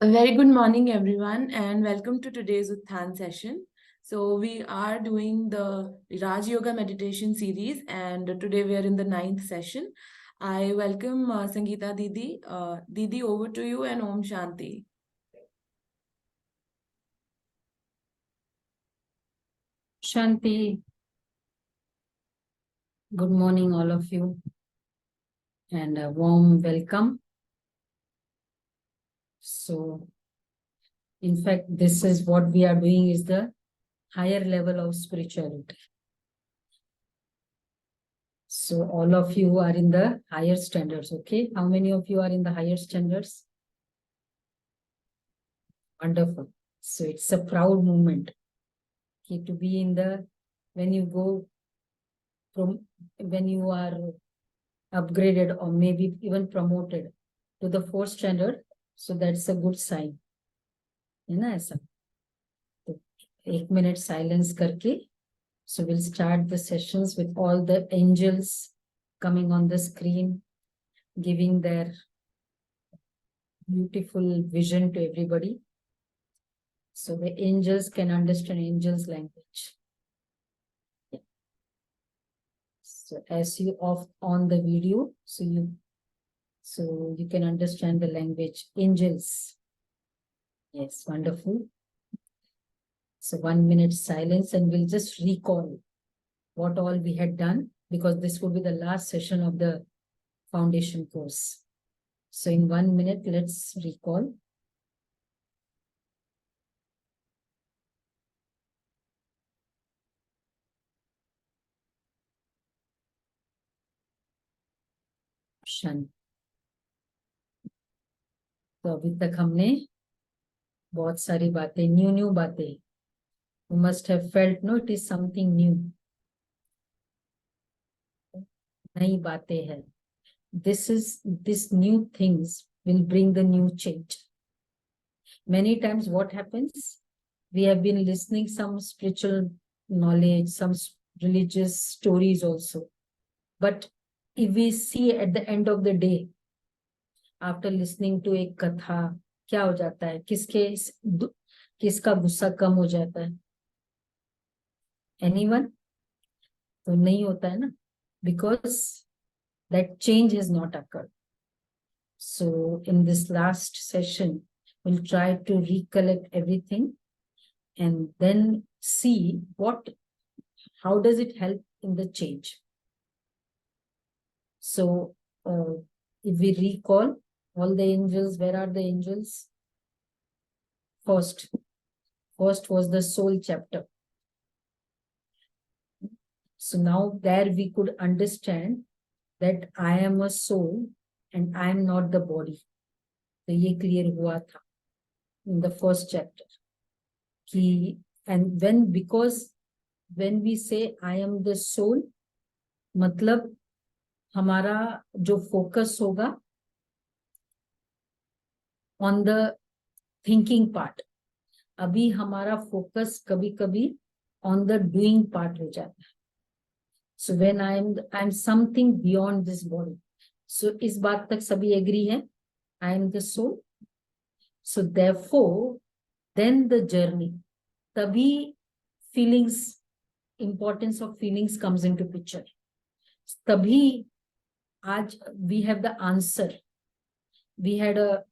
A very good morning, everyone, and welcome to today's Uthan session. So, we are doing the Raj Yoga meditation series, and today we are in the 9th session. I welcome Sangeeta Didi. Didi, over to you, and Om Shanti. Shanti, good morning, all of you, and a warm welcome. So, in fact, this is what we are doing is the higher level of spirituality. So, all of you are in the higher standards, okay? How many of you are in the higher standards? Wonderful. So, it's a proud moment okay, to be in the, when you go from, when you are upgraded or maybe even promoted to the 4th standard. So, that's a good sign. है ना ऐसा? तो 1 minute silence करके so we'll start the sessions with all the angels coming on the screen, giving their beautiful vision to everybody. So the angels can understand angels' language. Yeah. So as you off on the video, so you can understand the language. Angels. Yes, wonderful. So 1 minute silence and we'll just recall what all we had done because this will be the last session of the foundation course. So in 1 minute, let's recall. तो अभी तक हमने बहुत सारी बातें new बातें you must have felt no it is something new नई बातें हैं this new things will bring the new change. Many times what happens, we have been listening some spiritual knowledge, some religious stories also, but if we see at the end of the day after listening to एक कथा क्या हो जाता है, किसका गुस्सा कम हो जाता है? Anyone? तो नहीं होता है ना, because that change has not occurred. So in this last session, we'll try to recollect everything and then see how does it help in the change. So if we recall all the angels, where are the angels? First was the soul chapter. So now there we could understand that I am a soul and I am not the body. So ये clear हुआ था in the first chapter. And because when we say I am the soul, मतलब हमारा जो focus होगा on the thinking part. अभी हमारा focus कभी-कभी on the doing part हो जाता है. So when I'm something beyond this body. So इस बात तक सभी agree है? I am the soul. So therefore, then the journey, तभी feelings, importance of feelings comes into picture. तभी आज we have the answer. We had a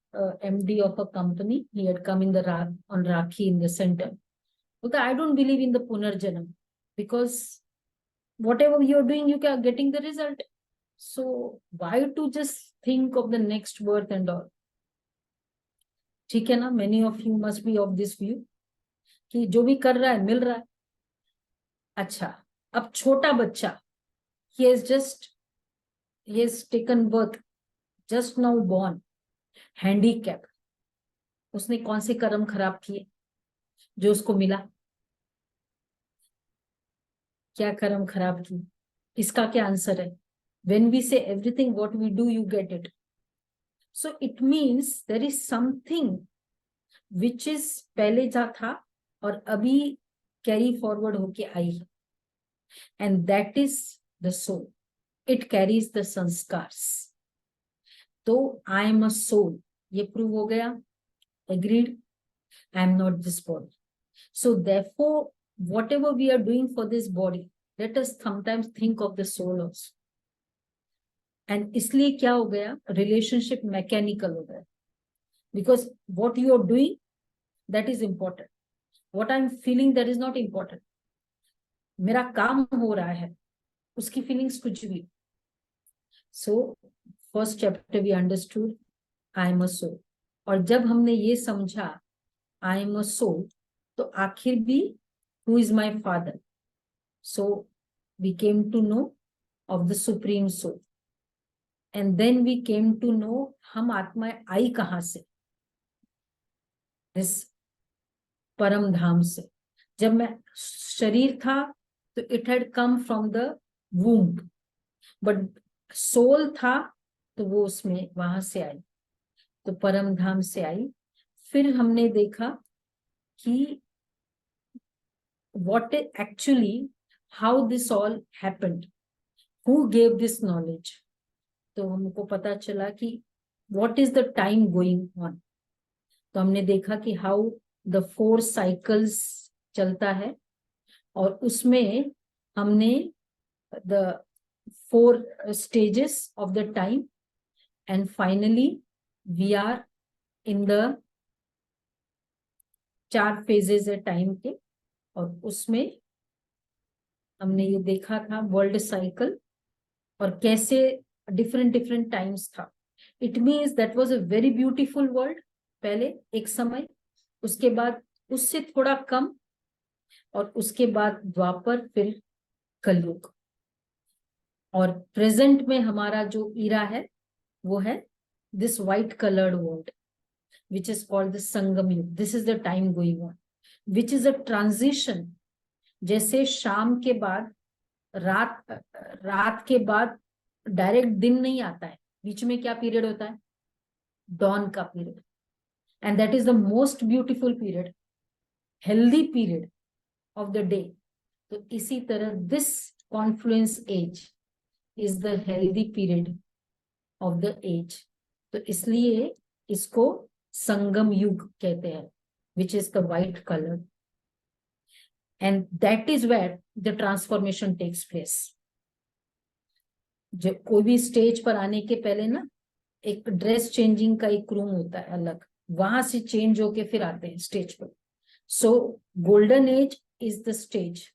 MD of a company. He had come in the on Rakhi in the center. Okay, I don't believe in the Punarjanam because whatever you're doing, you are getting the result. So why to just think of the next birth and all? ठीक है ना? Many of you must be of this view कि जो भी कर रहा है मिल रहा है. अच्छा, अब छोटा बच्चा, he has taken birth, just now born, handicap. उसने कौन से कर्म खराब किए जो उसको मिला? क्या कर्म खराब किए? इसका क्या आंसर है? When we say everything what we do, you get it. So it means there is something which is पहले जा था और अभी carry forward होके आई है. And that is the soul. It carries the sanskars. तो I am a soul. ये prove हो गया. Agreed? I am not this body. So therefore, whatever we are doing for this body, let us sometimes think of the soul also. And इसलिए क्या हो गया, relationship mechanical हो गया. Because what you are doing, that is important. What I'm feeling, that is not important. मेरा काम हो रहा है, उसकी feelings कुछ भी. So first chapter we understood, I am a soul. और जब हमने ये समझा, I am a soul, तो आखिर भी who is my father? So we came to know of the supreme soul. And then we came to know हम आत्मा आई कहाँ से? This परम धाम से. जब मैं शरीर था तो it had come from the womb, but soul था तो वो उसमें वहां से आई, तो परम धाम से आई. फिर हमने देखा कि what actually, how this all happened, who gave this knowledge. तो हमको पता चला कि what is the time going on. तो हमने देखा कि how the 4 cycles चलता है, और उसमें हमने the 4 stages of the time, and finally we are in the 4 phases है टाइम के, और उसमें हमने ये देखा था वर्ल्ड साइकिल और कैसे डिफरेंट टाइम्स था. It means that was a very beautiful world पहले एक समय, उसके बाद उससे थोड़ा कम, और उसके बाद द्वापर, फिर कलयुग. और प्रेजेंट में हमारा जो ईरा है वो है this white coloured world which is called the Sangam Yuga. This is the time going on, which is a transition. जैसे शाम के बाद रात के बाद डायरेक्ट दिन नहीं आता है, बीच में क्या पीरियड होता है? डॉन का period. And that is the most beautiful period, healthy period of the day. तो इसी तरह this confluence age is the healthy period of the age. तो इसलिए इसको संगम युग कहते हैं, which is the white color, and that is where the transformation takes place. जो कोई भी स्टेज पर आने के पहले ना एक ड्रेस चेंजिंग का एक रूम होता है अलग, वहां से चेंज होके फिर आते हैं स्टेज पर. So golden age is the stage,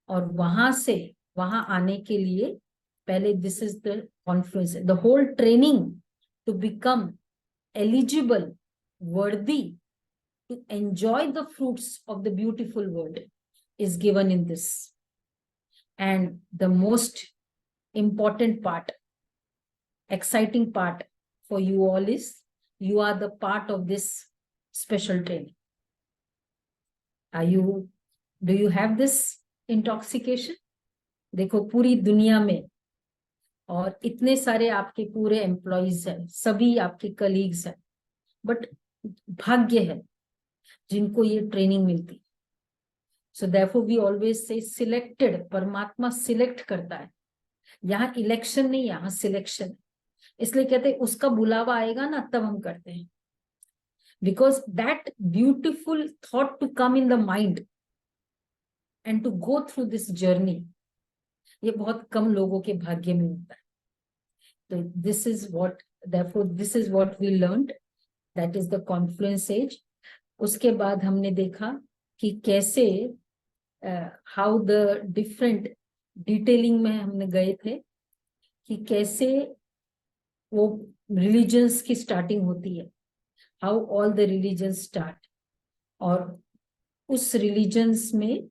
और वहां से वहां आने के लिए पहले this is the confluence, the whole training to become eligible, worthy to enjoy the fruits of the beautiful world is given in this. And the most important part, exciting part for you all is you are the part of this special training. Do you have this intoxication? देखो पूरी दुनिया में, और इतने सारे आपके पूरे employees हैं, सभी आपके कलीग्स हैं, बट भाग्य है जिनको ये ट्रेनिंग मिलती. So therefore we always say selected, परमात्मा सिलेक्ट करता है. यहाँ इलेक्शन नहीं, यहाँ सिलेक्शन. इसलिए कहते हैं उसका बुलावा आएगा ना तब हम करते हैं, because that beautiful thought to come in the mind and to go through this journey, ये बहुत कम लोगों के भाग्य में होता है. तो this is what, therefore this is what we learned, that is the confluence age. उसके बाद हमने देखा कि कैसे हाउ द डिफरेंट डिटेलिंग में हमने गए थे कि कैसे वो रिलीजन्स की स्टार्टिंग होती है, how all the religions start, और उस रिलीजन्स में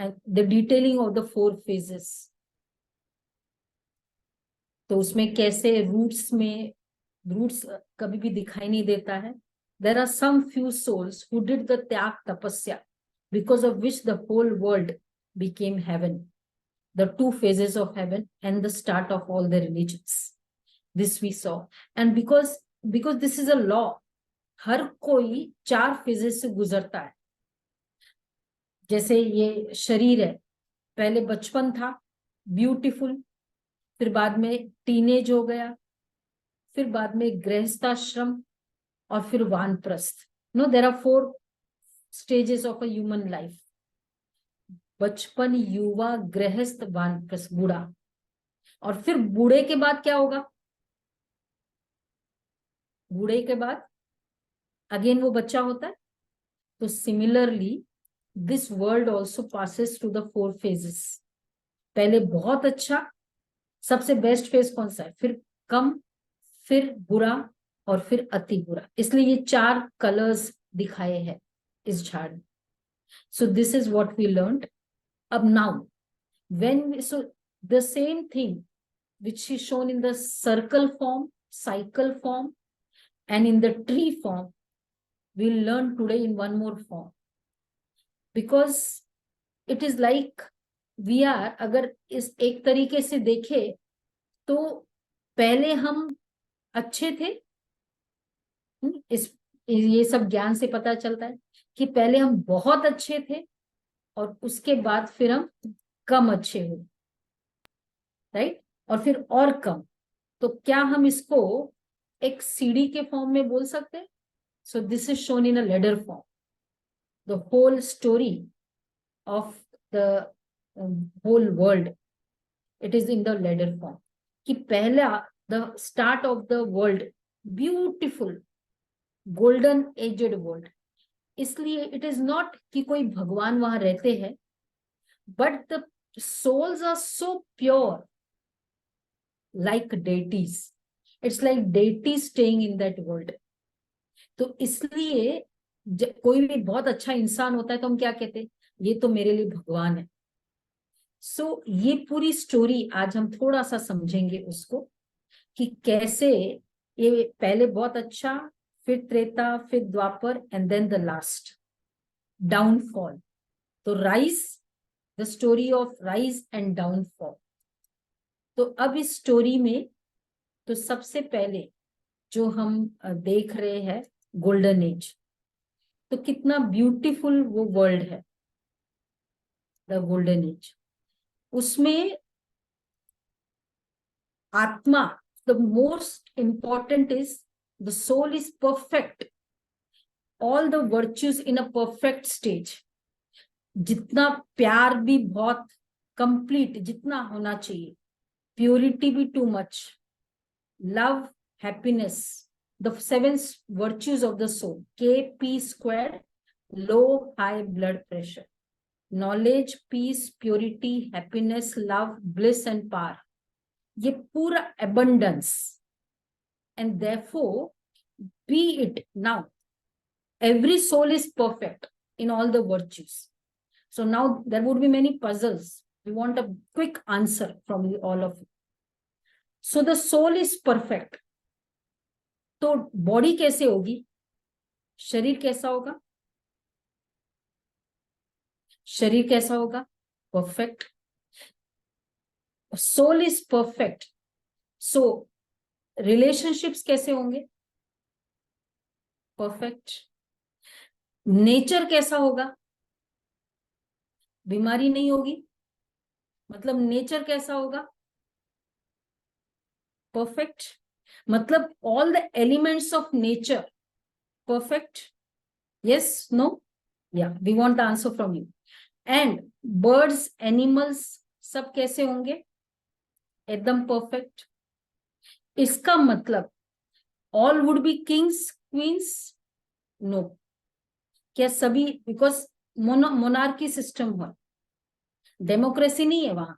the detailing of the 4 phases. तो उसमें कैसे रूट्स कभी भी दिखाई नहीं देता है. There are some few souls who did the त्याग तपस्या, because of which the whole world became heaven, the 2 phases of heaven and the start of all the religions. This we saw, and because this is a law, हर कोई 4 phases से गुजरता है. जैसे ये शरीर है, पहले बचपन था ब्यूटीफुल, फिर बाद में टीनेज हो गया, फिर बाद में गृहस्थाश्रम, और फिर वानप्रस्थ. No, there are 4 stages of a human life. बचपन, युवा, गृहस्थ, वानप्रस्थ, बूढ़ा. और फिर बूढ़े के बाद क्या होगा? बूढ़े के बाद अगेन वो बच्चा होता है. तो similarly this world also passes to the 4 phases. पहले बहुत अच्छा, सबसे बेस्ट फेज कौन सा है, फिर कम, फिर बुरा, और फिर अति बुरा. इसलिए ये 4 कलर्स दिखाए हैं इस झाड़ में. So this is what we learned. अब now when so the same thing which is shown in the circle form, cycle form, and in the tree form, we'll learn today in one more form, because it is like we are, अगर इस एक तरीके से देखे तो पहले हम अच्छे थे. इस ये सब ज्ञान से पता चलता है कि पहले हम बहुत अच्छे थे और उसके बाद फिर हम कम अच्छे हुए, राइट, और फिर और कम. तो क्या हम इसको एक सीढ़ी के फॉर्म में बोल सकते हैं? So this is shown in a ladder form. The whole story of the whole world, it is in the ladder form. कि पहला, the start of the world, beautiful golden aged world. इसलिए it is not कि कोई भगवान वहां रहते हैं, but the souls are so pure, like deities. It's like deities staying in that world. तो इसलिए कोई भी बहुत अच्छा इंसान होता है तो हम क्या कहते हैं, ये तो मेरे लिए भगवान है. सो ये पूरी स्टोरी आज हम थोड़ा सा समझेंगे उसको, कि कैसे ये पहले बहुत अच्छा, फिर त्रेता, फिर Dwapar, and then the last downfall. तो rise, the story of rise and downfall. तो अब इस स्टोरी में तो सबसे पहले जो हम देख रहे हैं गोल्डन एज. तो कितना ब्यूटीफुल वो वर्ल्ड है, द गोल्डन एज. उसमें आत्मा, the most important is the soul is perfect, all the virtues in a perfect stage. जितना प्यार भी बहुत कंप्लीट, जितना होना चाहिए, प्योरिटी भी too much, love, happiness, the 7 virtues of the soul, KP squared, low, high blood pressure, knowledge, peace, purity, happiness, love, bliss and power. ये पूरा abundance. And therefore, be it now, every soul is perfect in all the virtues. So now there would be many puzzles. We want a quick answer from all of you. So the soul is perfect. तो body कैसे होगी, शरीर कैसा होगा, शरीर कैसा होगा, perfect. Soul is perfect. So relationships कैसे होंगे, परफेक्ट. नेचर कैसा होगा, बीमारी नहीं होगी, मतलब नेचर कैसा होगा, परफेक्ट. मतलब all the elements of nature perfect. Yes, no, या, we want the answer from you. And birds, animals सब कैसे होंगे, एकदम परफेक्ट. इसका मतलब all would be kings, queens, no. क्या सभी, बिकॉज मोनार्की सिस्टम हो, डेमोक्रेसी नहीं है वहां,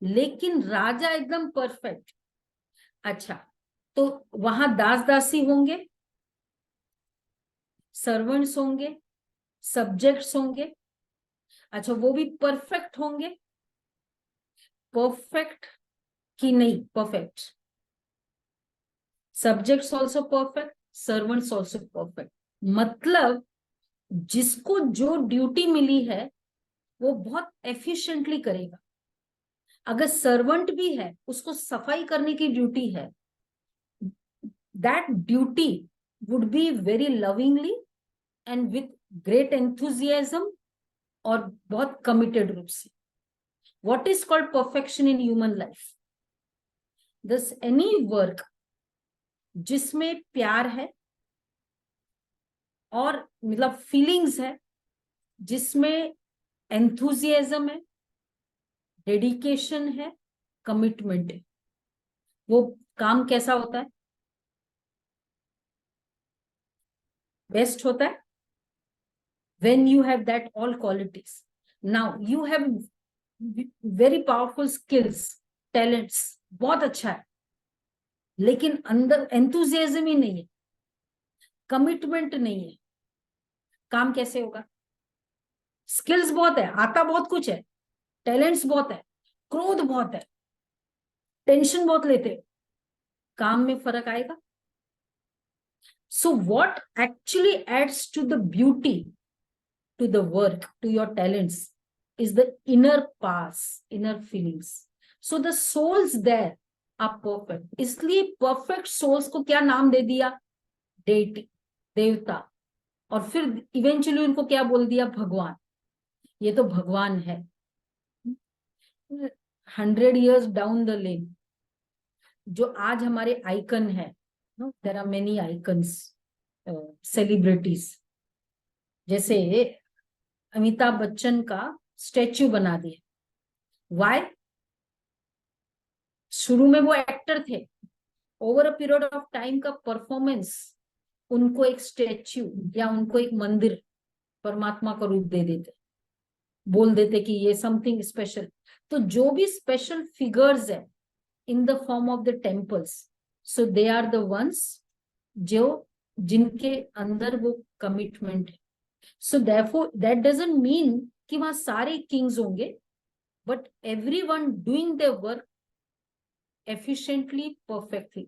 लेकिन राजा एकदम परफेक्ट. अच्छा, तो वहां दास दासी होंगे, सर्वेंट्स होंगे, सब्जेक्ट्स होंगे. अच्छा, वो भी परफेक्ट होंगे, परफेक्ट कि नहीं, perfect. Subjects also perfect, servants also perfect. मतलब जिसको जो ड्यूटी मिली है वो बहुत एफिशिएंटली करेगा. अगर सर्वेंट भी है, उसको सफाई करने की ड्यूटी है, that duty would be very lovingly and with great enthusiasm, और बहुत कमिटेड रूप से. What is called perfection in human life? This any work जिसमें प्यार है, और मतलब फीलिंग्स है जिसमें एंथुजियाज्म है, डेडिकेशन है, कमिटमेंट है। वो काम कैसा होता है? बेस्ट होता है when you have that all qualities. Now you have very powerful skills, talents, बहुत अच्छा है, लेकिन अंदर एंथुजियाज्म ही नहीं है, कमिटमेंट नहीं है, काम कैसे होगा? स्किल्स बहुत है, आता बहुत कुछ है, टैलेंट्स बहुत है, क्रोध बहुत है, टेंशन बहुत लेते हो, काम में फर्क आएगा? So what actually adds to the beauty, to the work, to your talents is the inner pass, inner feelings. So the souls there are perfect. इसलिए perfect souls को क्या नाम दे दिया? Deity, देवता, और फिर इवेंचुअली उनको क्या बोल दिया? भगवान। ये तो भगवान है। 100 years down the lane, जो आज हमारे आइकन है, there are many icons, celebrities, जैसे अमिताभ बच्चन का स्टैच्यू बना दिया। वाई? शुरू में वो एक्टर थे, over a period of time का परफॉर्मेंस उनको एक स्टैच्यू या उनको एक मंदिर, परमात्मा का रूप दे देते, बोल देते कि ये समथिंग स्पेशल। तो जो भी स्पेशल फिगर्स है in the form of the temples, so they are the ones जो जिनके अंदर वो कमिटमेंट है। So therefore that doesn't mean कि वहां सारे किंग्स होंगे, but everyone doing their work efficiently, perfectly,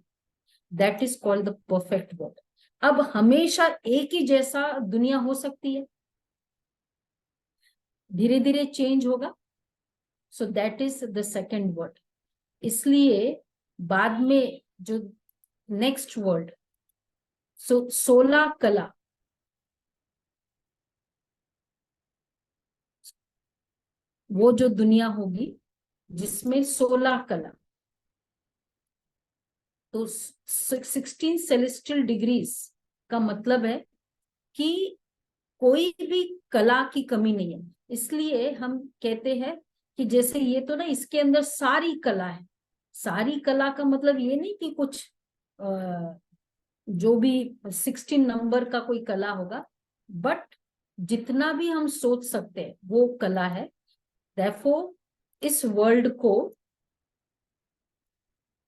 that is called the perfect work. अब हमेशा एक ही जैसा दुनिया हो सकती है? धीरे धीरे चेंज होगा। So that is the second word. इसलिए बाद में जो नेक्स्ट वर्ड, सो 16 कला, वो जो दुनिया होगी जिसमें 16 कला, तो 16 सेलेस्टियल डिग्रीज का मतलब है कि कोई भी कला की कमी नहीं है। इसलिए हम कहते हैं कि जैसे ये तो ना, इसके अंदर सारी कला है। सारी कला का मतलब ये नहीं कि कुछ जो भी 16 नंबर का कोई कला होगा, बट जितना भी हम सोच सकते हैं वो कला है। देयरफॉर इस वर्ल्ड को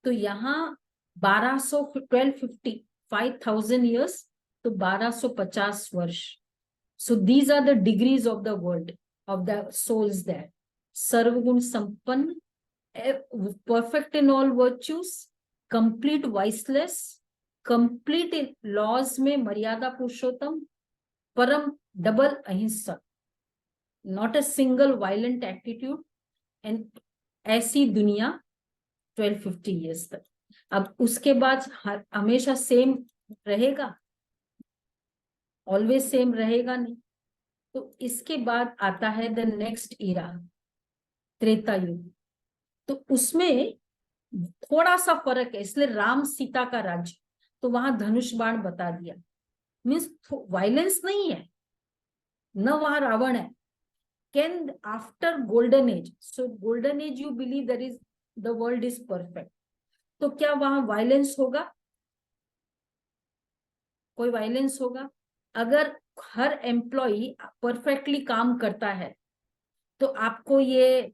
तो यहाँ 5,000 ईयर्स, तो 1250 वर्ष। So these are the degrees of the world, of the souls that सर्वगुण संपन्न, perfect in all virtues, complete viceless, complete in laws में मर्यादा पुरुषोत्तम, परम डबल अहिंसक, not a single violent attitude, and ऐसी दुनिया 1250 years तक। अब उसके बाद हमेशा सेम रहेगा? ऑलवेज सेम रहेगा नहीं। तो इसके बाद आता है द नेक्स्ट ईरा, त्रेता युग। तो उसमें थोड़ा सा फर्क है, इसलिए राम सीता का राज्य, तो वहां धनुष बाण बता दिया, मीन्स वायलेंस नहीं है, न वहां रावण है। Can after golden age, so golden as you believe that is the world is perfect, तो क्या वहां वायलेंस होगा? कोई वायलेंस होगा? अगर हर एम्प्लॉय परफेक्टली काम करता है तो आपको ये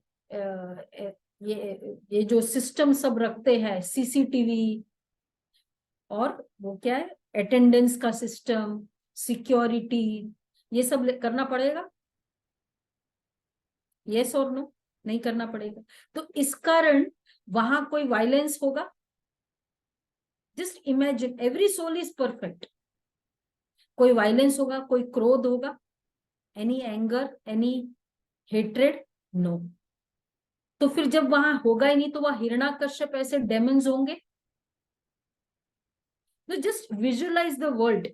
जो सिस्टम सब रखते हैं, सीसीटीवी और वो क्या है, अटेंडेंस का सिस्टम, सिक्योरिटी, ये सब करना पड़ेगा? यस और नो? नहीं करना पड़ेगा। तो इस कारण वहां कोई वायलेंस होगा? Just imagine, every soul is perfect. कोई वायलेंस होगा? कोई क्रोध होगा? Any anger, any hatred? No. तो फिर जब वहां होगा ही नहीं, तो वह हिरण्याकश्यप ऐसे डेमन्स होंगे? तो just visualize the world.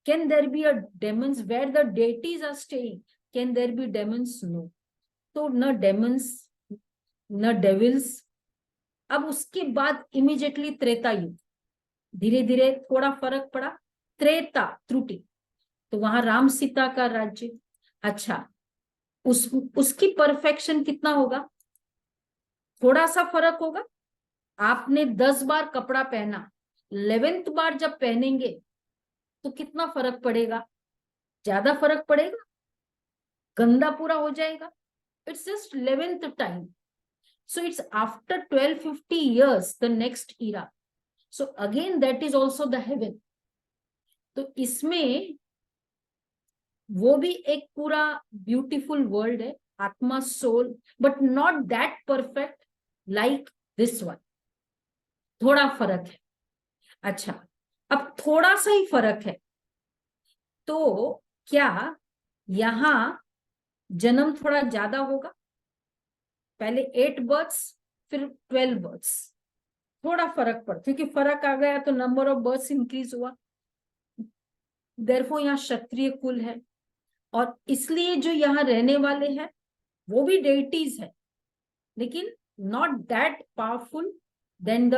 Can there be a demons where the deities are staying? Can there be demons? No. तो न डेमन्स, न डेविल्स। अब उसके बाद इमीडिएटली त्रेता युग, धीरे धीरे थोड़ा फर्क पड़ा। त्रेता त्रुटि, तो वहां राम सीता का राज्य। अच्छा, उसकी परफेक्शन कितना होगा? थोड़ा सा फर्क होगा। आपने 10 बार कपड़ा पहना, 11th बार जब पहनेंगे तो कितना फर्क पड़ेगा? ज्यादा फर्क पड़ेगा? गंदा पूरा हो जाएगा। It's just 11th time. So it's after 1250 years, the next era. So again, that is also the heaven. तो इसमें वो भी एक पूरा ब्यूटीफुल वर्ल्ड है, आत्मा, soul, but not that perfect like this one. थोड़ा फर्क है। अच्छा, अब थोड़ा सा ही फर्क है, तो क्या यहां जन्म थोड़ा ज्यादा होगा? पहले 8 बर्थ्स, फिर 12 बर्थ्स, थोड़ा फर्क पड़, क्योंकि फर्क आ गया तो नंबर ऑफ बर्थ्स इंक्रीज हुआ। देयरफॉर यहाँ क्षत्रिय कुल है, और इसलिए जो यहाँ रहने वाले हैं वो भी डेइटीज है, लेकिन not that powerful then the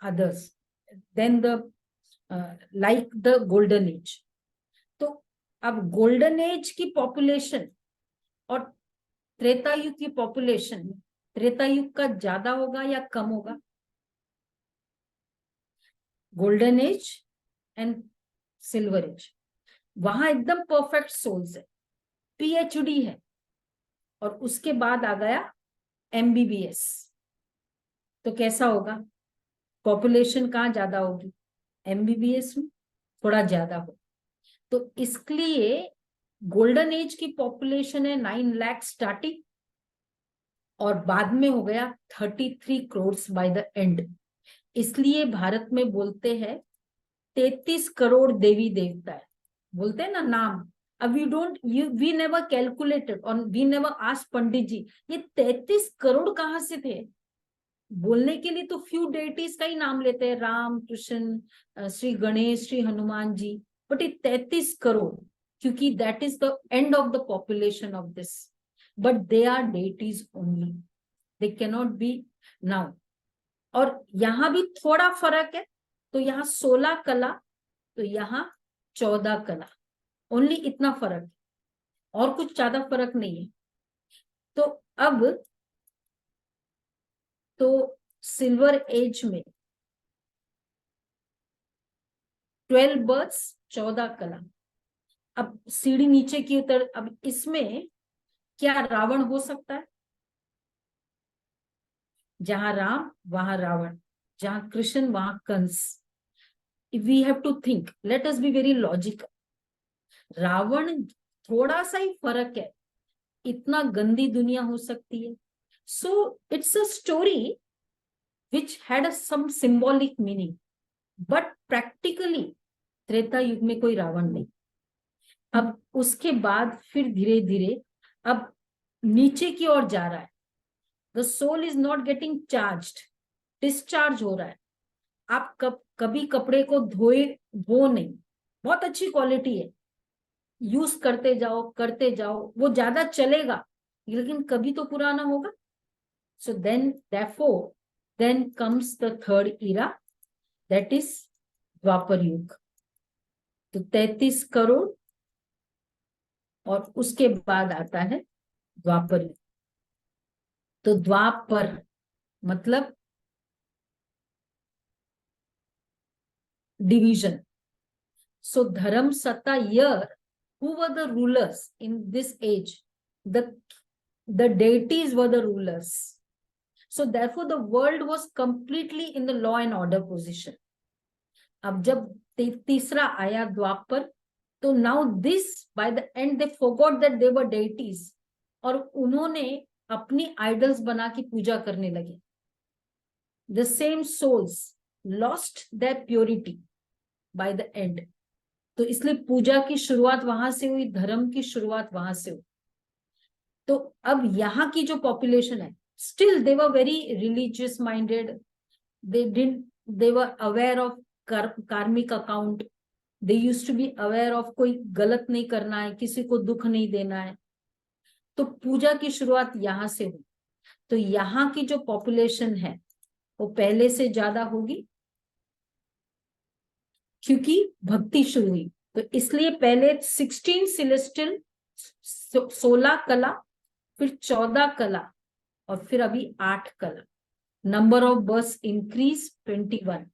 others, then the like the golden age. तो अब गोल्डन एज की पॉपुलेशन और त्रेता युग की पॉपुलेशन, त्रेता युग का ज्यादा होगा या कम होगा? Golden age and silver age, वहां एकदम परफेक्ट सोल्स है, पीएचडी है, और उसके बाद आ गया एमबीबीएस। तो कैसा होगा? पॉपुलेशन कहाँ ज्यादा होगी? एमबीबीएस में थोड़ा ज्यादा हो। तो इसलिए गोल्डन एज की पॉपुलेशन है 9 लाख स्टार्टिंग, और बाद में हो गया 33 करोड़ बाय द एंड। इसलिए भारत में बोलते हैं 33 करोड़ देवी देवता है, बोलते हैं ना नाम। अब वी नेवर कैलकुलेटेड और वी नेवर आस्क्ड पंडित जी ये 33 करोड़ कहाँ से थे। बोलने के लिए तो फ्यू डेटीज का ही नाम लेते हैं, राम, कृष्ण, श्री गणेश, श्री हनुमान जी, बट ये 33 करोड़, क्योंकि that is the end of the population of this, but they are deities only, they cannot be now. और यहाँ भी थोड़ा फर्क है, तो यहाँ 16 कला, तो यहाँ 14 कला, ओनली इतना फर्क है, और कुछ ज्यादा फर्क नहीं है। तो अब तो सिल्वर एज में 12 बर्थ्स, 14 कला। अब सीढ़ी नीचे की उतर, अब इसमें क्या रावण हो सकता है? जहां राम वहां रावण, जहां कृष्ण वहां Kans. We have to think, let us be very logical. Ravan, थोड़ा सा ही फर्क है, इतना गंदी दुनिया हो सकती है। So it's a story which had some symbolic meaning, but practically Treta Yug में कोई रावण नहीं। अब उसके बाद फिर धीरे धीरे अब नीचे की ओर जा रहा है। The soul is not getting charged, discharge हो रहा है। आप कभी कपड़े को धो नहीं, बहुत अच्छी क्वालिटी है, यूज करते जाओ, वो ज्यादा चलेगा, लेकिन कभी तो पुराना होगा। So then therefore then comes the third era, that is Dwapar Yug. तो 33 करोड़, और उसके बाद आता है द्वापर युग। तो द्वापर मतलब डिवीजन। सो धर्म सत्ता यर, who were the rulers in this age? The deities were the rulers. So therefore the world was completely in the law and order position. अब जब तीसरा आया द्वापर, तो now this by the end they forgot that they were deities, और उन्होंने अपनी idols बना के पूजा करने लगे। The same souls lost their purity by the end. तो इसलिए पूजा की शुरुआत वहां से हुई, धर्म की शुरुआत वहां से हुई। तो अब यहाँ की जो पॉपुलेशन है, still they were very religious minded, they were aware of karmic account, they used to be aware of कोई गलत नहीं करना है, किसी को दुख नहीं देना है। तो पूजा की शुरुआत यहाँ से हुई। तो यहाँ की जो पॉपुलेशन है वो पहले से ज्यादा होगी, क्योंकि भक्ति शुरू हुई, तो इसलिए पहले 16 सिलेस्टियल, 16 कला, फिर 14 कला, और फिर अभी 8 कला। Number of birth increase 21।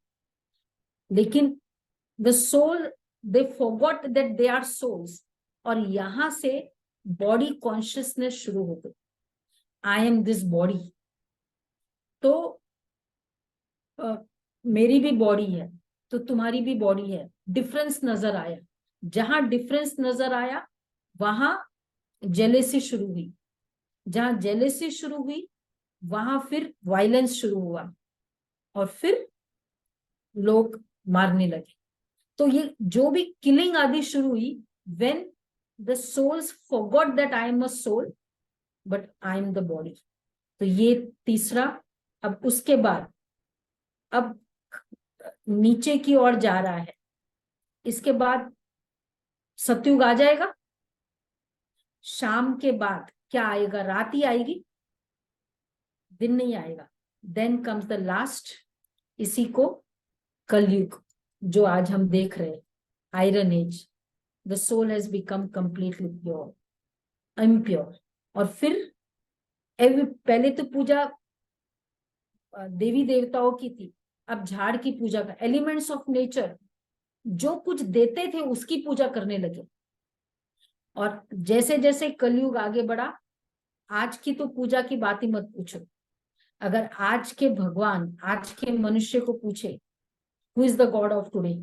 लेकिन the soul, they forgot that they are souls, और यहां से बॉडी कॉन्शियसनेस शुरू हो गई। I am this body. तो मेरी भी बॉडी है, तो तुम्हारी भी बॉडी है। डिफरेंस नजर आया, जहां डिफरेंस नजर आया वहां जेलेसी शुरू हुई, जहां जेलेसी शुरू हुई वहां फिर वायलेंस शुरू हुआ, और फिर लोग मारने लगे। तो ये जो भी किलिंग आदि शुरू हुई, when the souls forgot that I am a soul but I am the body. तो ये तीसरा। अब उसके बाद अब नीचे की ओर जा रहा है। इसके बाद सतयुग आ जाएगा। शाम के बाद क्या आएगा? रात ही आएगी, दिन नहीं आएगा। देन कम्स द लास्ट, इसी को कलयुग, जो आज हम देख रहे हैं, iron age. The soul has become completely pure, impure. और फिर पहले तो पूजा देवी देवताओं की थी, अब झाड़ की पूजा का, एलिमेंट्स ऑफ नेचर जो कुछ देते थे उसकी पूजा करने लगे। और जैसे जैसे कलयुग आगे बढ़ा, आज की तो पूजा की बात ही मत पूछो। अगर आज के भगवान आज के मनुष्य को पूछे, who is the god of today,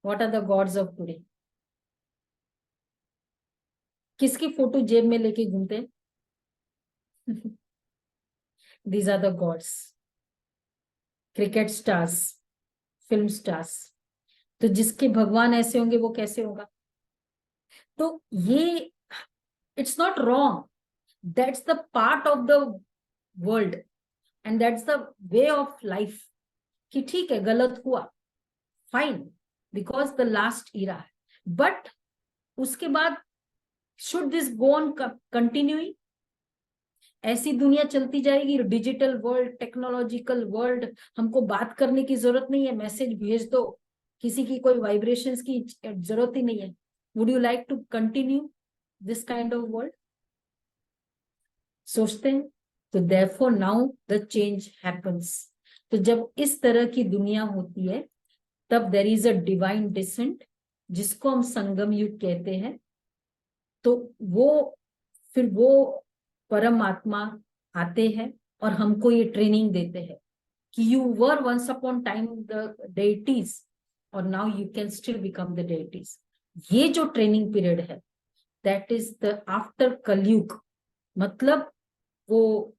what are the gods of today, किसकी फोटो जेब में लेके घूमते हैं? These are the gods. Cricket stars, film stars. तो जिसके भगवान ऐसे होंगे वो कैसे होगा? तो ये it's not wrong, that's the part of the world and that's the way of life. कि ठीक है, गलत हुआ, fine, because the last era है। बट उसके बाद should this go on continuing? ऐसी दुनिया चलती जाएगी, डिजिटल वर्ल्ड, टेक्नोलॉजिकल वर्ल्ड, हमको बात करने की जरूरत नहीं है, मैसेज भेज दो, किसी की कोई वाइब्रेशंस की जरूरत ही नहीं है। Would you like to continue this kind of world? सोचते हैं। तो therefore now the change happens. तो जब इस तरह की दुनिया होती है, तब there is a divine descent, जिसको हम संगम युग कहते हैं। तो फिर वो परमात्मा आते हैं और हमको ये ट्रेनिंग देते हैं कि you were once upon time the deities, और now you can still become the deities. ये जो ट्रेनिंग पीरियड है, that is the after Kalyug, मतलब वो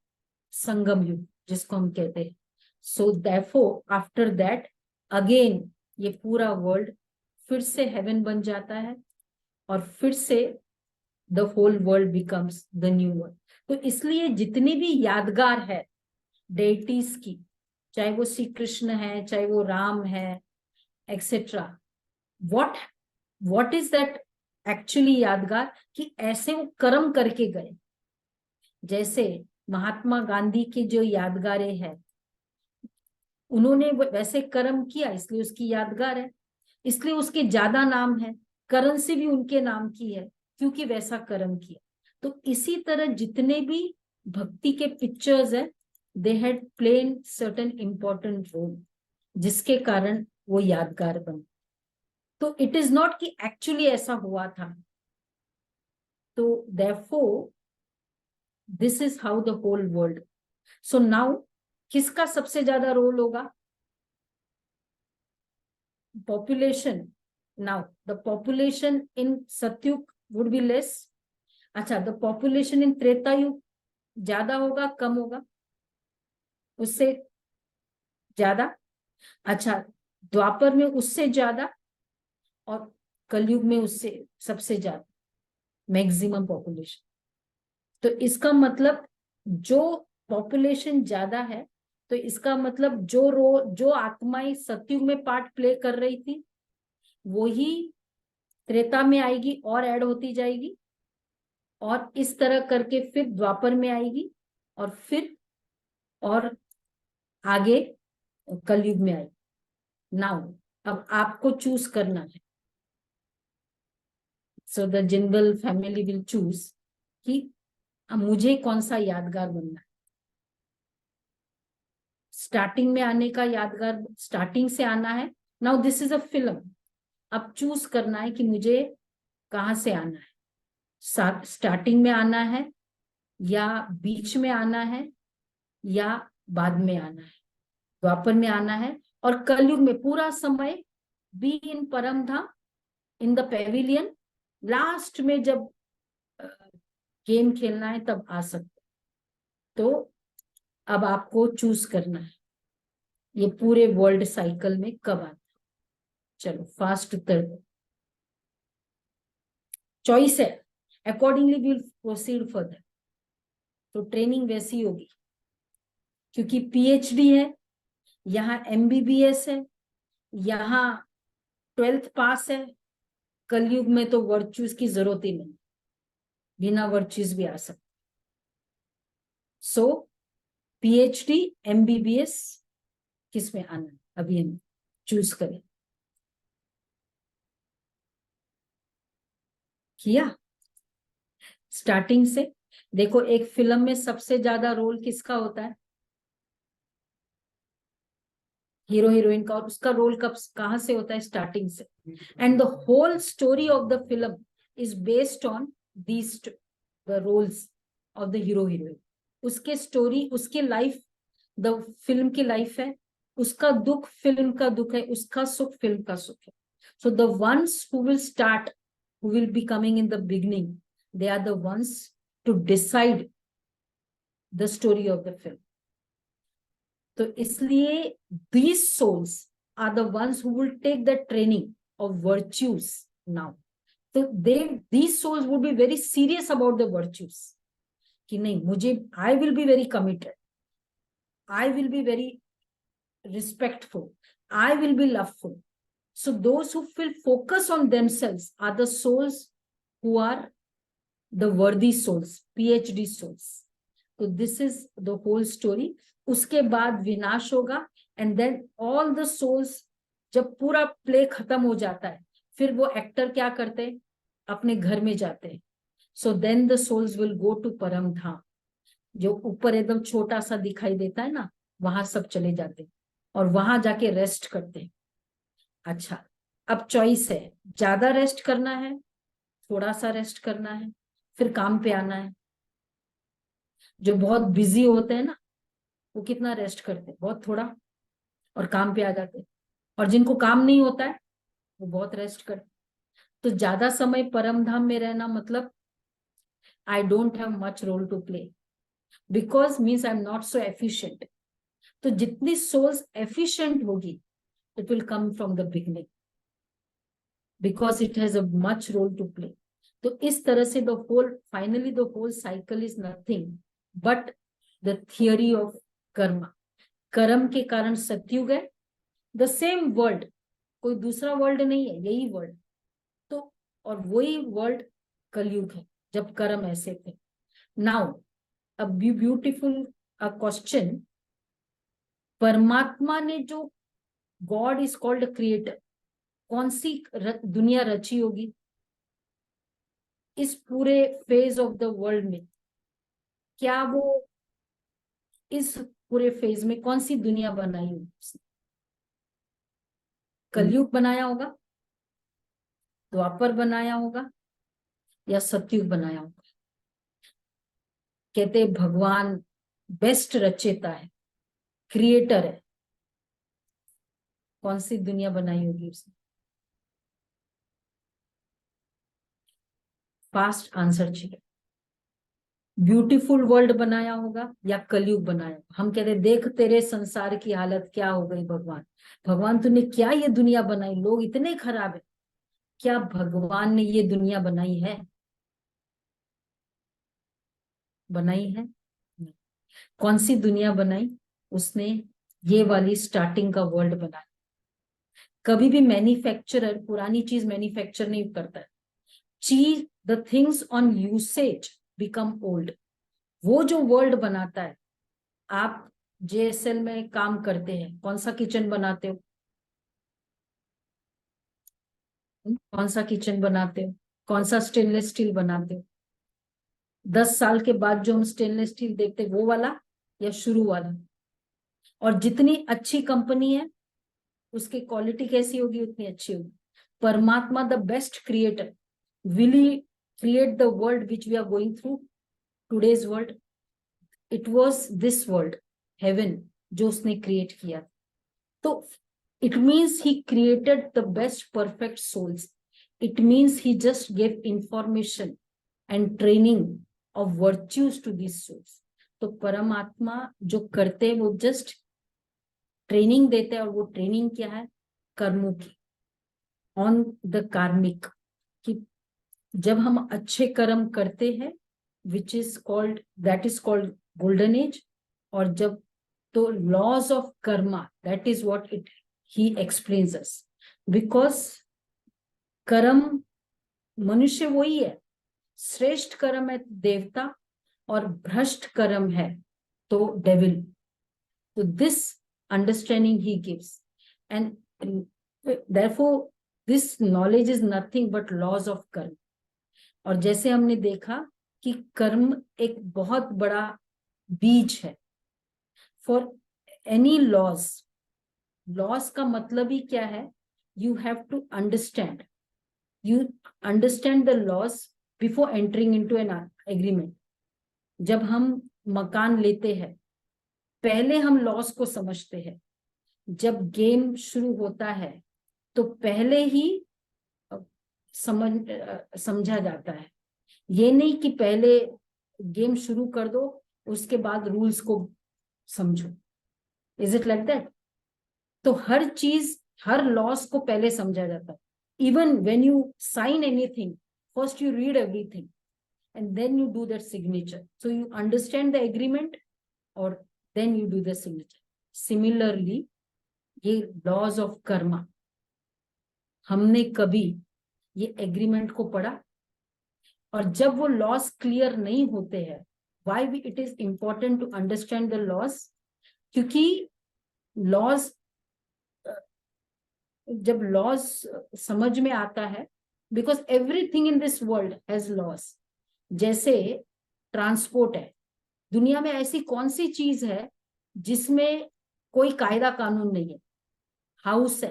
संगम युग जिसको हम कहते हैं। So therefore after that again ये पूरा वर्ल्ड फिर से हेवन बन जाता है, और फिर से the whole world becomes the new world. तो इसलिए जितनी भी यादगार है डेटीज की, चाहे वो श्री कृष्ण है, चाहे वो राम है, etcetera, what is that actually यादगार? कि ऐसे वो कर्म करके गए। जैसे महात्मा गांधी की जो यादगारें हैं, उन्होंने वैसे कर्म किया, इसलिए उसकी यादगार है, इसलिए उसके ज्यादा नाम है। करेंसी भी उनके नाम की है, क्योंकि वैसा कर्म किया। तो इसी तरह जितने भी भक्ति के पिक्चर्स है, they had plain certain important role, जिसके कारण वो यादगार बने। तो इट इज नॉट कि एक्चुअली ऐसा हुआ था। तो therefore this is how the whole world. So now किसका सबसे ज्यादा रोल होगा? Population. Now the population in Satyug would be less. अच्छा, the population in Treta Yug ज्यादा होगा, कम होगा? उससे ज्यादा। अच्छा, द्वापर में उससे ज्यादा, और कलयुग में उससे सबसे ज्यादा, मैक्सिमम पॉपुलेशन। तो इसका मतलब जो पॉपुलेशन ज्यादा है, तो इसका मतलब जो आत्माएं सतयुग में पार्ट प्ले कर रही थी, वो ही त्रेता में आएगी और ऐड होती जाएगी, और इस तरह करके फिर द्वापर में आएगी, और फिर और आगे कलयुग में आएगी। नाउ अब आपको चूज करना है. So the Jindal family will choose कि अब मुझे कौन सा यादगार बनना है. स्टार्टिंग में आने का यादगार स्टार्टिंग से आना है. Now this is a film. अब चूज करना है कि मुझे कहाँ से आना है. स्टार्टिंग में आना है, या बीच में आना है, या बाद में आना है, द्वापर में आना है, और कलयुग में पूरा समय बी इन परम धाम, इन द पेविलियन. लास्ट में जब गेम खेलना है तब आ सकते. तो अब आपको चूज करना है ये पूरे वर्ल्ड साइकिल में कब आता है. चलो फास्ट उत्तर दो. चॉइस है, अकॉर्डिंगली विल प्रोसीड फर्दर. तो ट्रेनिंग वैसी होगी, क्योंकि पीएचडी है, यहाँ एमबीबीएस है, यहाँ 12th पास है. कलयुग में तो वर्चूज की जरूरत ही नहीं, बिना वर्चूज भी आ सकते. सो पीएचडी एमबीबीएस किस में आना है अभी हम चूज करें. किया स्टार्टिंग से. देखो एक फिल्म में सबसे ज्यादा रोल किसका होता है, हीरो हीरोइन का, और उसका रोल कब कहां से होता है, स्टार्टिंग से. And the whole story of the film is based on these the roles of the hero heroine. उसके स्टोरी, उसके लाइफ द फिल्म की लाइफ है, उसका दुख फिल्म का दुख है, उसका सुख फिल्म का सुख है. So the ones who will start, who will be coming in the beginning, they are the ones to decide the story of the film. तो इसलिए these souls are the ones who will take the training of virtues now. तो these souls would be very serious about the virtues. कि नहीं, मुझे I will be very committed, I will be very respectful, I will be loveful. So those who will focus on themselves are the souls who are the worthy souls, PhD souls. So this is the whole story. उसके बाद विनाश होगा, and then all the souls, जब पूरा play खत्म हो जाता है, फिर वो एक्टर क्या करते हैं, अपने घर में जाते हैं. So then the souls will go to परम धाम, जो ऊपर एकदम छोटा सा दिखाई देता है ना, वहां सब चले जाते हैं और वहां जाके रेस्ट करते हैं. अच्छा, अब चॉइस है, ज्यादा रेस्ट करना है, थोड़ा सा रेस्ट करना है, फिर काम पे आना है. जो बहुत बिजी होते हैं ना, वो कितना रेस्ट करते हैं, बहुत थोड़ा, और काम पे आ जाते हैं. और जिनको काम नहीं होता है वो बहुत रेस्ट करते हैं. तो ज्यादा समय परम धाम में रहना मतलब I don't have much role to play, because means I am not so efficient. तो जितनी सोल्स एफिशिएंट होगी, it will come from the beginning, because it has a much role to play. तो इस तरह से the whole finally the whole cycle is nothing but the theory of karma. कर्म के कारण सतयुग है, द सेम वर्ल्ड, कोई दूसरा वर्ल्ड नहीं है, यही वर्ल्ड. तो और वही वर्ल्ड कलयुग है, जब कर्म ऐसे थे. Now a beautiful question. परमात्मा ने जो, गॉड इज कॉल्ड क्रिएटर, कौन सी दुनिया रची होगी इस पूरे फेज ऑफ द वर्ल्ड में? क्या वो इस पूरे फेज में कौन सी दुनिया बनाई होगी उसने? कलयुग बनाया होगा, द्वापर बनाया होगा, या सतयुग बनाया होगा? कहते भगवान बेस्ट रचेता है, क्रिएटर है. कौन सी दुनिया बनाई होगी उसने? फास्ट आंसर चाहिए. ब्यूटीफुल वर्ल्ड बनाया होगा या कलयुग बनाया होगा? हम कहते देख तेरे संसार की हालत क्या हो गई भगवान, भगवान तूने क्या ये दुनिया बनाई, लोग इतने खराब है. क्या भगवान ने ये दुनिया बनाई है? बनाई है नहीं. कौन सी दुनिया बनाई उसने? ये वाली स्टार्टिंग का वर्ल्ड बनाया. कभी भी मैन्युफैक्चरर पुरानी चीज मैन्युफैक्चर नहीं करता है. चीज the things on usage become old. वो जो वर्ल्ड बनाता है, आप जेएसएल में काम करते हैं, कौन सा किचन बनाते हो? कौन सा किचन बनाते हो, कौन सा स्टेनलेस स्टील बनाते हो? 10 साल के बाद जो हम स्टेनलेस स्टील देखते वो वाला या शुरू वाला? और जितनी अच्छी कंपनी है उसकी क्वालिटी कैसी होगी, उतनी अच्छी होगी। परमात्मा the best creator, will he create the world which we are going through today's world? It was this world, heaven, जो उसने क्रिएट किया। तो it means he created the best perfect souls. It means he just gave information and training of virtues to this souls. तो परमात्मा जो करते हैं वो जस्ट ट्रेनिंग देते हैं, और वो ट्रेनिंग क्या है? कर्मों की, ऑन द कार्मिक, कि जब हम अच्छे कर्म करते हैं which is called, that is called golden age. और जब तो laws of karma, that is what it he explains us. Because कर्म मनुष्य वही है, श्रेष्ठ कर्म है देवता और भ्रष्ट कर्म है तो डेविल. तो this understanding he gives, and therefore this knowledge is nothing but laws of karma. और जैसे हमने देखा कि कर्म एक बहुत बड़ा बीज है फॉर एनी लॉज. लॉज का मतलब ही क्या है? You have to understand, you understand the laws before entering into an agreement. जब हम मकान लेते हैं पहले हम लॉस को समझते हैं. जब गेम शुरू होता है तो पहले ही समझा जाता है. ये नहीं कि पहले गेम शुरू कर दो उसके बाद रूल्स को समझो. Is it like that? तो हर चीज, हर लॉस को पहले समझा जाता है. Even when you sign anything, first you read everything and then you do that signature. So you understand the agreement or then you do the signature. Similarly, ये laws of karma, हमने कभी ये agreement को पढ़ा? और जब वो loss clear नहीं होते हैं, why it is important to understand the laws? क्योंकि लॉस, जब लॉस समझ में आता है, because everything in this world has loss. जैसे ट्रांसपोर्ट है, दुनिया में ऐसी कौन सी चीज है जिसमें कोई कायदा कानून नहीं है? हाउस है,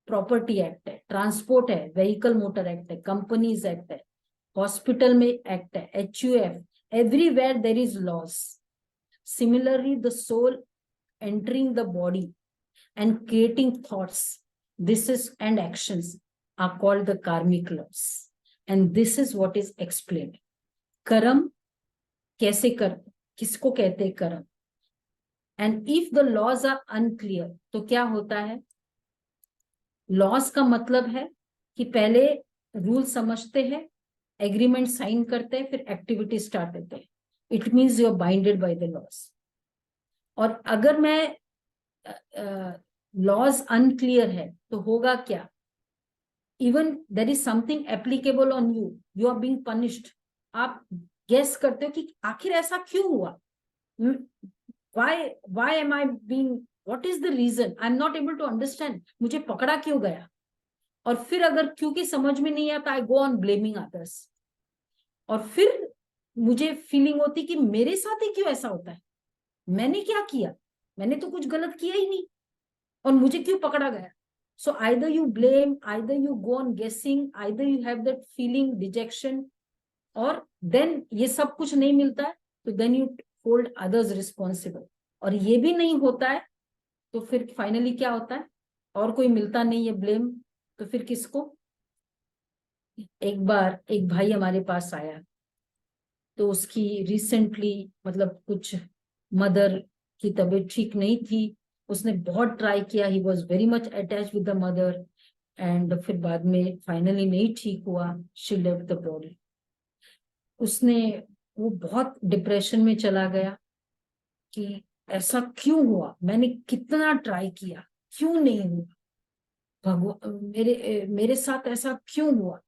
प्रॉपर्टी एक्ट है, ट्रांसपोर्ट है, व्हीकल मोटर एक्ट है, कंपनीज एक्ट है, हॉस्पिटल में एक्ट है, HUF, everywhere there is laws. Similarly the soul entering the body and creating thoughts, this is and actions are called the karmic laws, and this is what is explained. कर्म कैसे करते, किसको कहते हैं कर्म? and if the laws are unclear, तो क्या होता है? लॉस का मतलब है कि पहले रूल समझते हैं, एग्रीमेंट साइन करते हैं, फिर एक्टिविटी स्टार्ट होते हैं. It means you are binded by the laws. और अगर मैं लॉज अनक्लियर है तो होगा क्या? Even there is something applicable on you, you are being punished. आप गेस करते हो कि आखिर ऐसा क्यों हुआ? why am I being, what is the reason? I am not able to understand. मुझे पकड़ा क्यों गया? और फिर अगर क्योंकि समझ में नहीं आता, आई गो ऑन ब्लेमिंग अदर्स. और फिर मुझे फीलिंग होती कि मेरे साथ ही क्यों ऐसा होता है, मैंने क्या किया, मैंने तो कुछ गलत किया ही नहीं, और मुझे क्यों पकड़ा गया? So either you blame, either you go on guessing, either you have that feeling dejection, और then ये सब कुछ नहीं मिलता है तो then you hold others responsible. और ये भी नहीं होता है तो फिर फाइनली क्या होता है? और कोई मिलता नहीं है ब्लेम, तो फिर किसको? एक बार एक भाई हमारे पास आया, तो उसकी रिसेंटली मतलब कुछ मदर की तबीयत ठीक नहीं थी. उसने बहुत ट्राई किया, he was very much attach with the mother, and फिर बाद में फाइनली नहीं ठीक हुआ, शी लेफ्ट द बॉडी. वो बहुत डिप्रेशन में चला गया कि ऐसा क्यों हुआ, मैंने कितना ट्राई किया, क्यों नहीं हुआ, भगवान मेरे साथ ऐसा क्यों हुआ?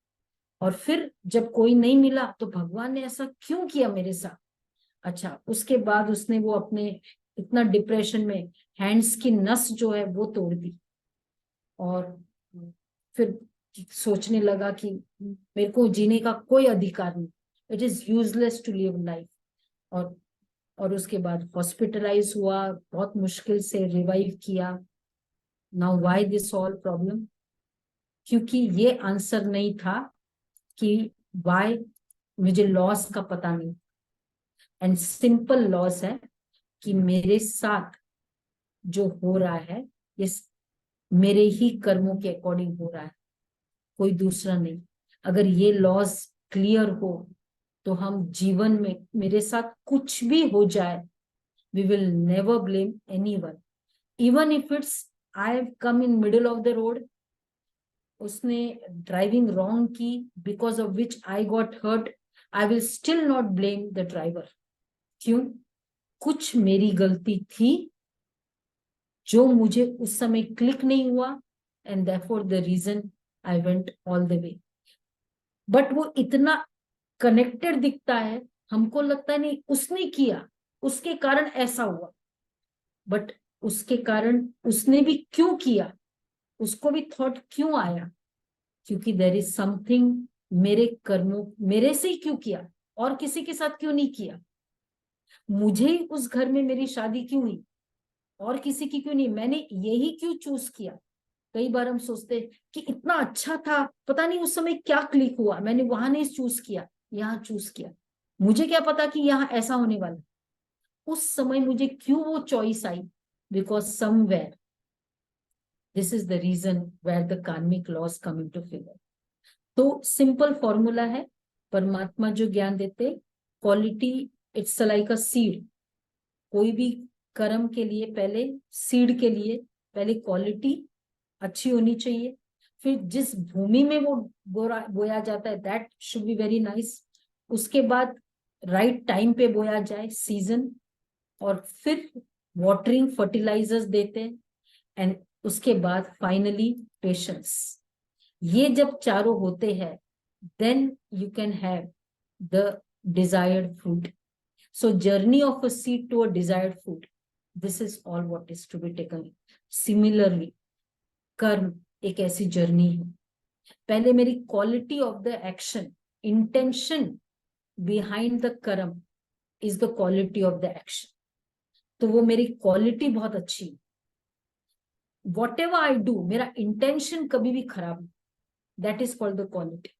और फिर जब कोई नहीं मिला तो भगवान ने ऐसा क्यों किया मेरे साथ? अच्छा, उसके बाद उसने वो अपने इतना डिप्रेशन में हैंड्स की नस जो है वो तोड़ दी, और फिर सोचने लगा कि मेरे को जीने का कोई अधिकार नहीं, it is useless to live life. और उसके बाद हॉस्पिटलाइज हुआ, बहुत मुश्किल से रिवाइव किया। Now why this all problem? क्योंकि ये आंसर नहीं था कि व्हाई, मुझे लॉस का पता नहीं। एंड सिंपल लॉस है कि मेरे साथ जो हो रहा है ये मेरे ही कर्मों के अकॉर्डिंग हो रहा है, कोई दूसरा नहीं। अगर ये लॉस क्लियर हो तो हम जीवन में, मेरे साथ कुछ भी हो जाए, we will never blame anyone, even if it's I have come in middle of the road, उसने ड्राइविंग रॉन्ग की, because of which I got hurt, I will still not blame the driver. क्यों? कुछ मेरी गलती थी जो मुझे उस समय क्लिक नहीं हुआ, and therefore the reason I went all the way. But वो इतना कनेक्टेड दिखता है, हमको लगता है नहीं उसने किया, उसके कारण ऐसा हुआ। बट उसके कारण उसने भी क्यों किया, उसको भी थॉट क्यों आया? क्योंकि देयर इज समथिंग, मेरे कर्मों, मेरे से ही क्यों किया, और किसी के साथ क्यों नहीं किया? मुझे ही उस घर में मेरी शादी क्यों हुई, और किसी की क्यों नहीं? मैंने यही क्यों चूज किया? कई बार हम सोचते हैं कि इतना अच्छा था, पता नहीं उस समय क्या क्लिक हुआ, मैंने वहां नहीं चूज किया, यहाँ चूज किया। मुझे क्या पता कि यहाँ ऐसा होने वाला, उस समय मुझे क्यों वो चॉइस आई? Because somewhere, this is the reason where the karmic laws come into figure. तो सिंपल फॉर्मूला है, परमात्मा जो ज्ञान देते, quality, it's like a seed. कोई भी कर्म के लिए पहले, सीड के लिए पहले क्वालिटी अच्छी होनी चाहिए, फिर जिस भूमि में वो बोया जाता है that should be very nice, उसके बाद राइट टाइम पे बोया जाए, सीजन, और फिर वाटरिंग, फर्टिलाइजर्स देते हैं, एंड उसके बाद फाइनली पेशेंस। ये जब चारों होते हैं, then you can have the desired fruit. So journey of a seed to a desired food, this is all what is to be taken. Similarly, कर्म एक ऐसी जर्नी है, पहले मेरी quality of the action, intention behind the karma is the quality of the action. तो वो मेरी quality बहुत अच्छी, वॉट एवर आई डू, मेरा इंटेंशन कभी भी खराब नहीं, that is called the quality.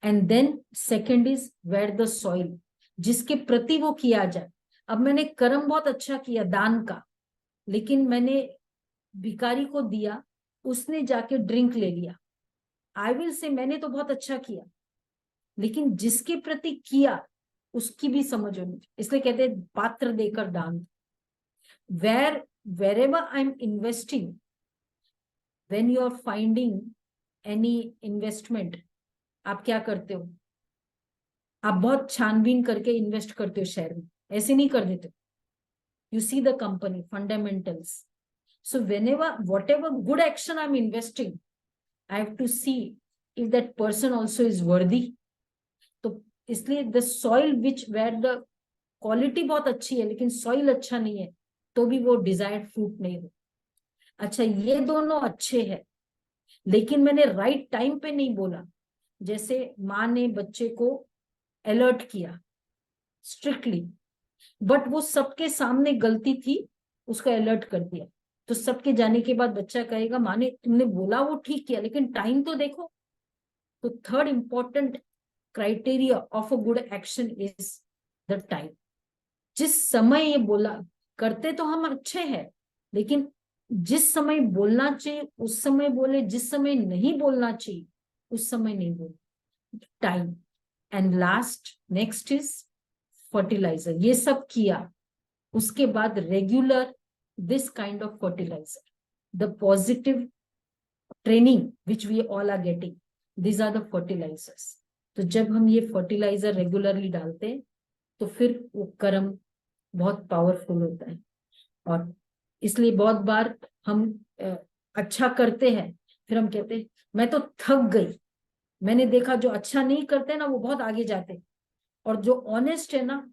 And then second is where the soil, जिसके प्रति वो किया जाए। अब मैंने कर्म बहुत अच्छा किया दान का, लेकिन मैंने भिखारी को दिया, उसने जाके ड्रिंक ले लिया, आई विल से मैंने तो बहुत अच्छा किया, लेकिन जिसके प्रति किया उसकी भी समझ होनी चाहिए। इसलिए कहते हैं पात्र देकर दान। wherever I'm investing, when you are finding any investment, आप क्या करते हो? आप बहुत छानबीन करके इन्वेस्ट करते हो शेयर में, ऐसे नहीं कर देते। You see the company fundamentals. So whenever, whatever good action I'm investing, I have to see if that person also is worthy. तो इसलिए the soil which where the quality बहुत अच्छी है लेकिन सॉइल अच्छा नहीं है, तो भी वो डिजायर्ड फ्रूट नहीं हो। अच्छा, ये दोनों अच्छे हैं, लेकिन मैंने राइट टाइम पे नहीं बोला। जैसे माँ ने बच्चे को अलर्ट किया स्ट्रिक्टली, बट वो सबके सामने गलती थी, उसको अलर्ट कर दिया, तो सबके जाने के बाद बच्चा कहेगा माँ ने, तुमने बोला वो ठीक किया, लेकिन टाइम तो देखो। तो third important criteria of a good action is the time. जिस समय ये बोला, करते तो हम अच्छे हैं, लेकिन जिस समय बोलना चाहिए उस समय बोले, जिस समय नहीं बोलना चाहिए उस समय नहीं बोले, time. And last, next is fertiliser. ये सब किया, उसके बाद regular this kind of fertiliser, the positive training which we all are getting, these are the fertilizers। तो जब हम ये फर्टिलाइजर रेगुलरली डालते हैं तो फिर वो कर्म बहुत पावरफुल होता है। और इसलिए बहुत बार हम अच्छा करते हैं, फिर हम कहते हैं मैं तो थक गई। मैंने देखा जो अच्छा नहीं करते ना वो बहुत आगे जाते, और जो ऑनेस्ट है ना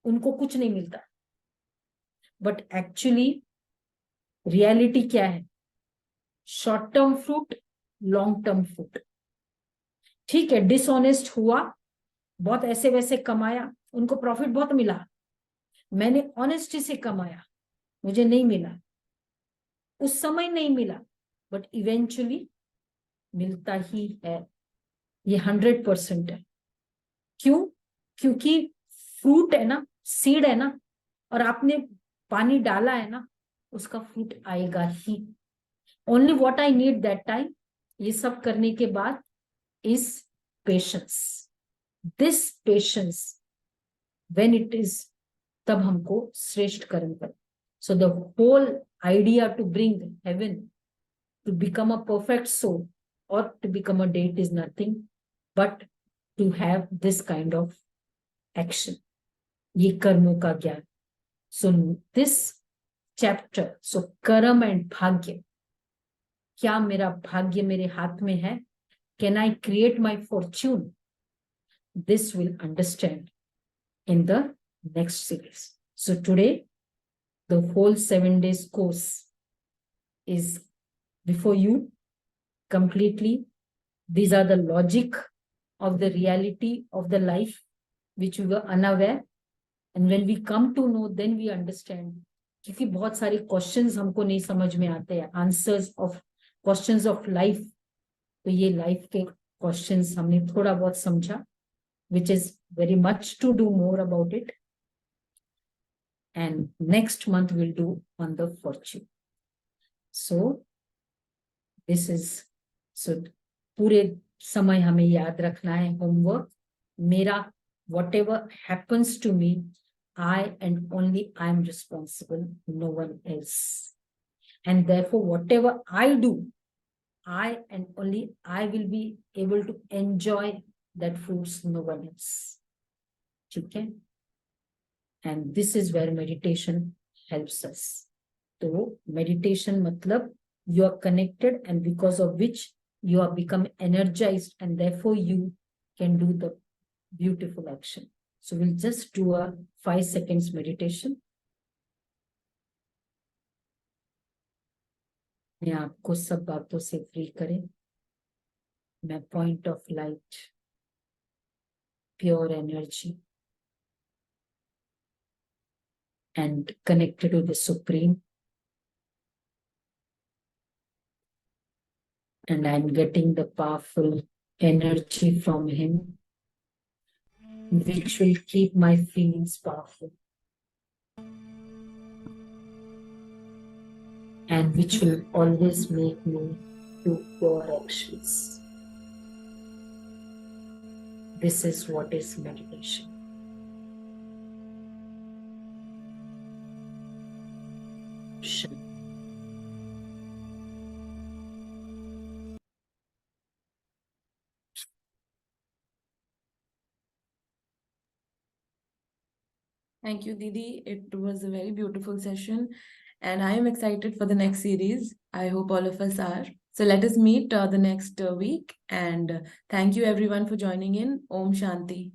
उनको कुछ नहीं मिलता। बट एक्चुअली रियलिटी क्या है? Short term fruit long term food. ठीक है, डिसऑनेस्ट हुआ, बहुत ऐसे वैसे कमाया, उनको प्रॉफिट बहुत मिला, मैंने ऑनेस्टी से कमाया, मुझे नहीं मिला, उस समय नहीं मिला, बट इवेंचुअली मिलता ही है, ये 100% है। क्यों? क्योंकि फ्रूट है ना, सीड है ना, और आपने पानी डाला है ना, उसका फ्रूट आएगा ही। Only what I need that time, ये सब करने के बाद, is patience. This patience when it is, तब हमको श्रेष्ठ कर्म कर। So the whole idea to bring heaven, to become a perfect soul or to become a date is nothing but to have this kind of action, ये कर्मों का ज्ञान। So this chapter, so कर्म and भाग्य, क्या मेरा भाग्य मेरे हाथ में है? Can I create my fortune? This will understand in the next series. So today, the whole 7 days course is before you completely. These are the logic of the reality of the life which we were unaware, and when we come to know, then we understand. क्योंकि बहुत सारे questions हमको नहीं समझ में आते हैं, answers of questions of life, तो ये लाइफ के क्वेश्चंस हमने थोड़ा बहुत समझा, which is very much to do more about it, and next month we'll do on the fortune. So this is, so पूरे समय हमें याद रखना है होमवर्क, मेरा whatever happens to me, I and only I am responsible, no one else. And therefore, whatever I do, I and only I will be able to enjoy that fruits, no one else. Okay? And this is where meditation helps us. So meditation matlab you are connected, and because of which you are become energized, and therefore you can do the beautiful action. So we'll just do a 5 seconds meditation. मैं आपको सब बातों से free करें, मैं point of light, pure energy and connected to the Supreme, and I'm getting the powerful energy from him which will keep my feelings powerful and which will always make me do pure actions. This is what is meditation. Thank you, Didi. It was a very beautiful session, and I am excited for the next series. I hope all of us are. So let us meet the next week, and thank you everyone for joining in. Om Shanti.